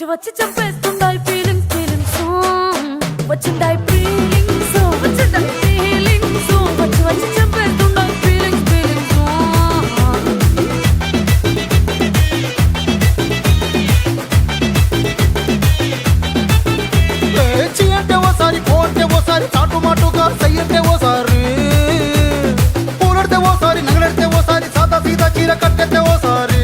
వచ్చి చంపేస్తుండాయి feelings వచ్చిండాయి feelings వచ్చిండాయి feelings వచ్చి చంపేస్తుండాయి feelings చీ అంటే ఓసారి పో అంటే ఓసారి చాటు మాటుగా సయ్యంటే ఓసారి పూలడితే ఓసారి నగలడితే ఓసారి సాదా సీదా చీర కట్టెత్తే ఓసారి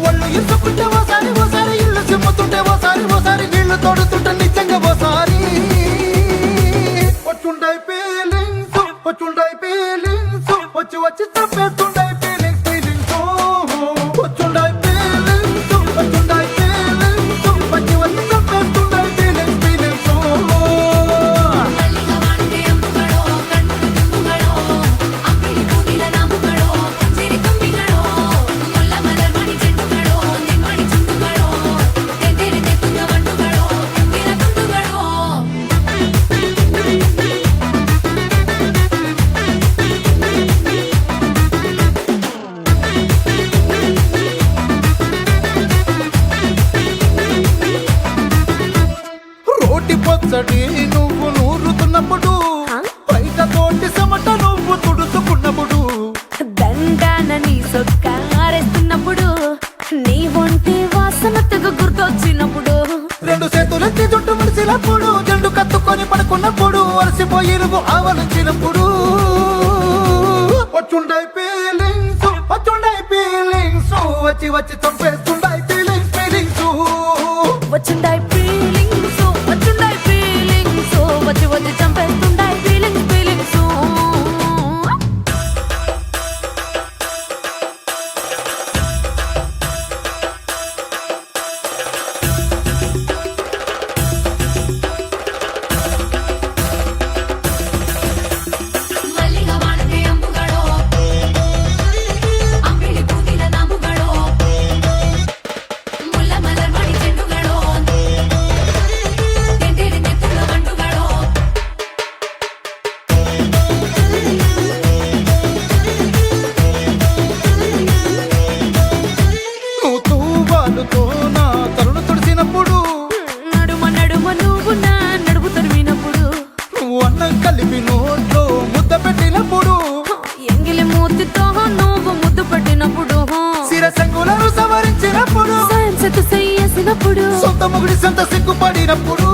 ఒళ్ళు ఇసుకుంటే ఓసారి ఓసారి ఇల్లు సిమ్ముతుంటే ఓసారి ఓసారి నీళ్లు తోడుతుంటే నిజంగా ఓసారి వచ్చుండాయి ఫీలింగ్స్ వచ్చి తప్పేస్తుండాయి ఫీలింగ్స్ వచ్చుండాయి ఫీలింగ్స్ వచ్చి తప్పేస్తుండాయి ఫీలింగ్స్ రోటి పచ్చడి నువ్వు నూరుతున్నప్పుడు బయట తోటి సమట నువ్వు తుడుచుకున్నప్పుడు దండాన నీ సొక్కారేస్తున్నప్పుడు నీ ఒంటి వాసన తెగ గుర్తొచ్చినప్పుడు రెండు చేతులెత్తి జుట్టు ముడిసినప్పుడు జండు కత్తుకొని పడుకున్నప్పుడు అలసిపోయి నువ్వు ఆవలించినప్పుడు వచ్చుండాయి ఫీలింగ్స్ వచ్చి చంపేస్తుండాయి ఫీలింగ్స్ వచ్చిండాయి ఫీలింగ్స్ వచ్చి చంపేస్తుండాయి ఫీలింగ్స్ నా తరుణు తుడిసినప్పుడు నడుమ నువ్వు నా నడుపు తరిమినప్పుడు నువ్వు అన్నం కలిపి నోట్లో ముద్ద పెట్టినప్పుడు ఎంగిలి మూతితో నువ్వు ముద్దు పెట్టినప్పుడు శిరసంగులను సవరించినప్పుడు సైన్సెత్తు చెయ్యేసినప్పుడు సొంత ముగుడి సొంత సిగ్గుపడినప్పుడు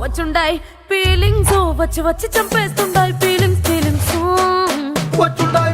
వచ్చుండాయి ఫీలింగ్స్ వచ్చి చంపేస్తుండాయి ఫీలింగ్స్ వచ్చుండాయి